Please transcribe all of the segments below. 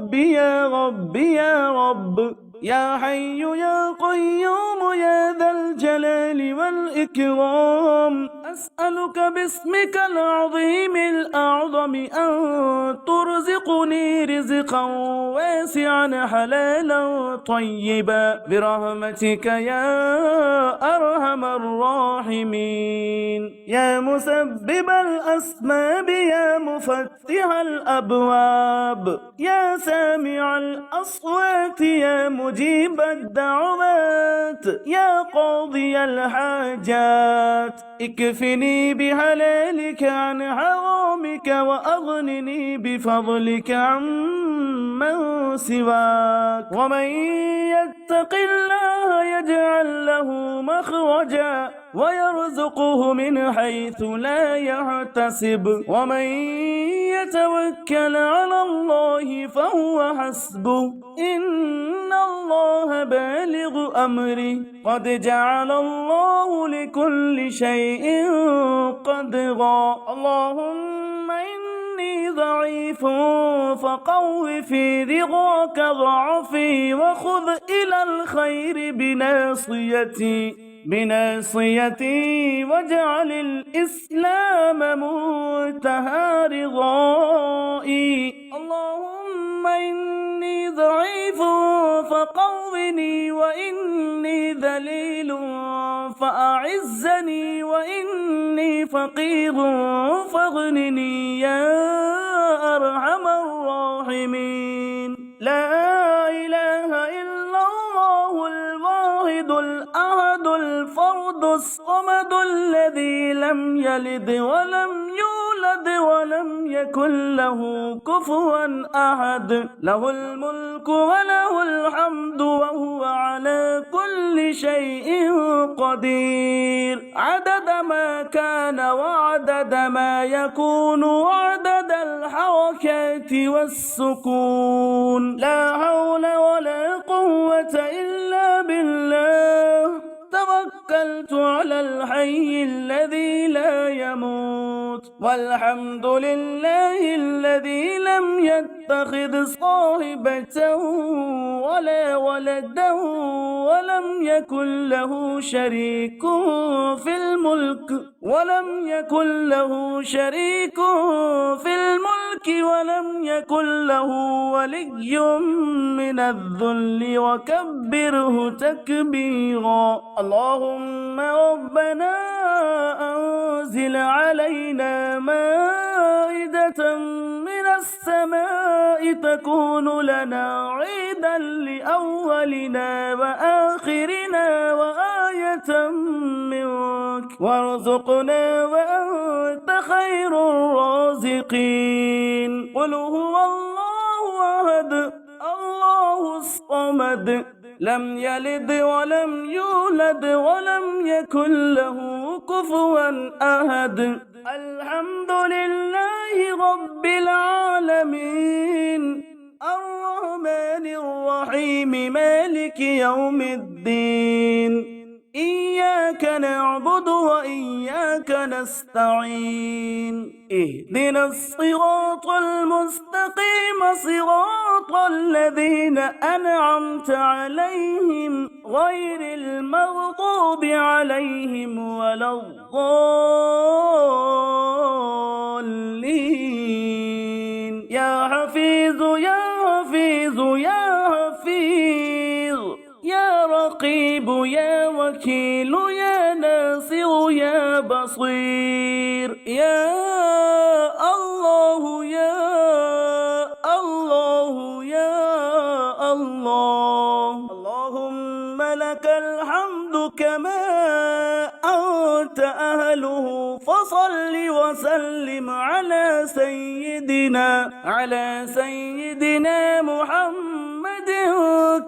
ربي يا ربي يا رب، يا حي يا قيوم يا ذا الجلال والإكرام. أسألك باسمك العظيم الأعظم أن ترزقني رزقا واسعا حلالا طيبا برحمتك يا أرحم الراحمين. يا مسبب الأسباب يا مفتح الأبواب، يا سامع الأصوات يا مجيب الدعوات، يا قاضي الحاجات اكفني بحلالك عن حرامك وأغنني بفضلك عمن سواك. ومن يتق الله يجعل له مخرجا ويرزقه من حيث لا يحتسب، ومن يتوكل على الله فهو حسبه، إن الله بالغ أمره قد جعل الله لكل شيء قدرا. اللهم إني ضعيف فقو في رضاك ضعفي، وخذ إلى الخير بناصيتي واجعل الإسلام منتهى رضائي. اللهم إني ضعيف فقوّني، وإني ذليل فأعزني، وإني فقير فاغنني يا أرحم الراحمين. لا إله إلا الله الواحد الأحد الفرد الصمد الذي لم يلد ولم يولد ولم يكن له كفوا أحد، له الملك وله الحمد وهو على كل شيء قدير، عدد ما كان وعدد ما يكون وعدد الحركات والسكون. لا حول ولا قوة إلا بالله. توكلت على الحي الذي لا يموت، والحمد لله الذي لم يتخذ صاحبة ولا ولدا ولم يكن له شريك في الملك، ولم يكن له ولي من الذل، وكبره تكبيرا. اللهم ربنا أنزل علينا مائدة من السماء تكون لنا عيدا لأولنا وآخرنا وآية منك، وارزقنا وأنت خير الرازقين. قل هو الله أحد الله الصمد، لم يلد ولم يولد ولم يكن له كفوا أحد. الحمد لله رب العالمين، الرحمن الرحيم، مالك يوم الدين. إياك نعبد وإياك نستعين، اهدنا الصراط المستقيم صراط الذين أنعمت عليهم غير المغضوب عليهم ولا الضالين. يا حفيظ يا حفيظ يا حفيظ، يا رقيب يا وكيل يا ناصر يا بصير، يا الله يا الله يا الله. اللهم لك الحمد كما أنت أهله، فصل وسلم على سيدنا محمد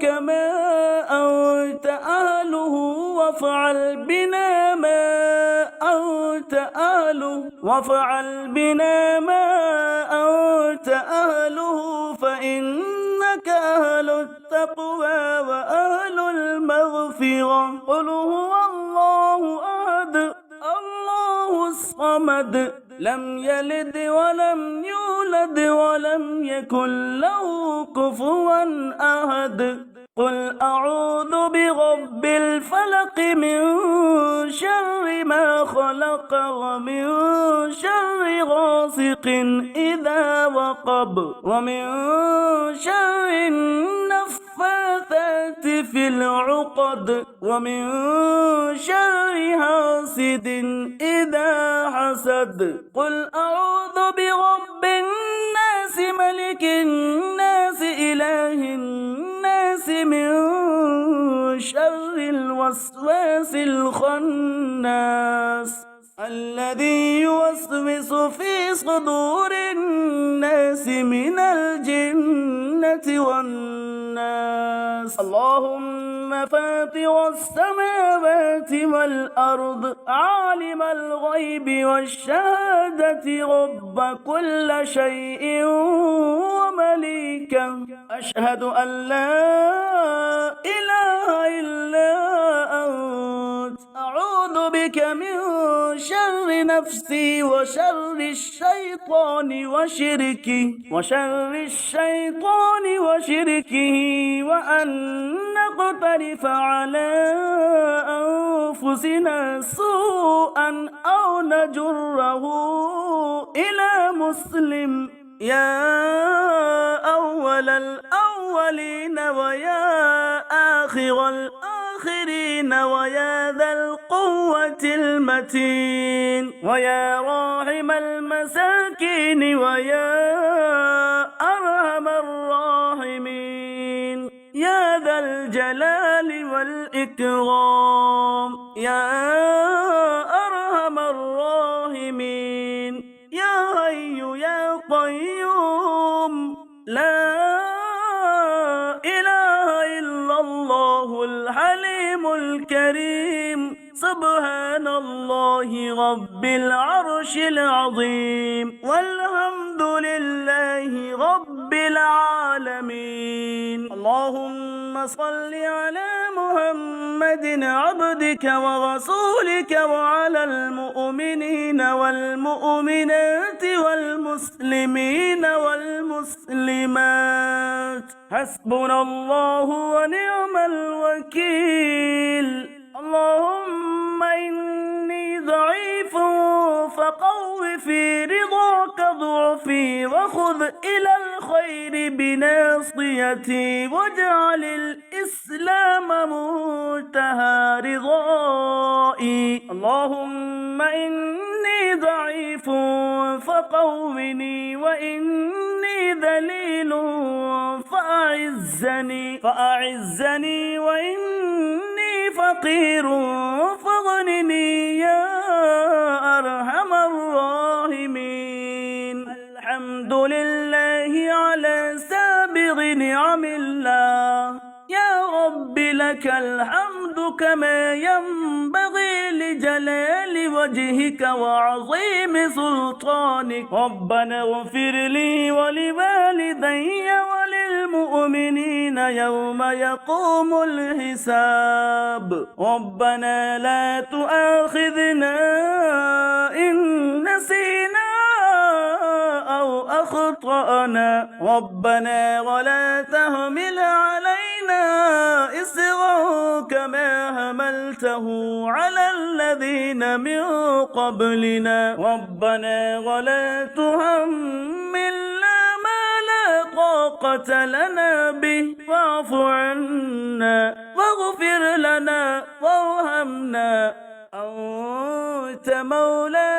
كما أنت أهله، وافعل بنا ما أنت أهله، فإنك أهل التقوى وأهل المغفرة. قل هو الله أحد الله الصمد، لم يلد ولم يولد ولم يكن له كفوا أحد. قل أعوذ برب الفلق من شر ما خلق ومن شر غاسق إذا وقب ومن شر النفاثات في العقد ومن شر حاسد إذا حسد. قل أعوذ برب الناس ملك الناس إله الناس من شر الوسواس الخناس الذي يوسوس في صدور الناس من الجنة والناس. اللهم فاطر السماوات والأرض عالم الغيب والشهادة رب كل شيء ومليكه أشهد أن لا إله إلا أنت أعوذ بك من شر نفسي وشر الشيطان وشركه وأن نقترف على أنفسنا سوءا أو نجره إلى مسلم. يا أول الأولين ويا آخر الآخرين ويا ذا القوة المتين ويا راحم المساكين ويا أرحم الراحمين يا ذا الجلال والإكرام يا أرحم الراحمين يا حي يا قيوم لا إله إلا الله الحليم الكريم سبحان الله رب العرش العظيم والحمد لله رب العالمين. اللهم صل على محمد عبدك ورسولك وعلى المؤمنين والمؤمنات والمسلمين والمسلمات حسبنا الله ونعم الوكيل. اللهم إني ضعيف فقو في رضاك ضعفي وخذ إلى الخير بناصيتي واجعل الإسلام منتهى رضائي. اللهم إني ضعيف فقوني وإني ذليل فأعزني وإني فقير فاغنني يا أرحم الراحمين. الحمد لله على سابغ نعم الله. يا رب لك الحمد كما ينبغي لجلال وجهك وعظيم سلطانك. ربنا اغفر لي ولوالدي وللمؤمنين يوم يقوم الحساب. ربنا لا تؤاخذنا إن نسينا أو أخطأنا. ربنا ولا تحمل علينا إصرا كما حملته على الذين من قبلنا. ربنا ولا تحملنا ما لا طاقة لنا به واعف عنا واغفر لنا وارحمنا أنت مولانا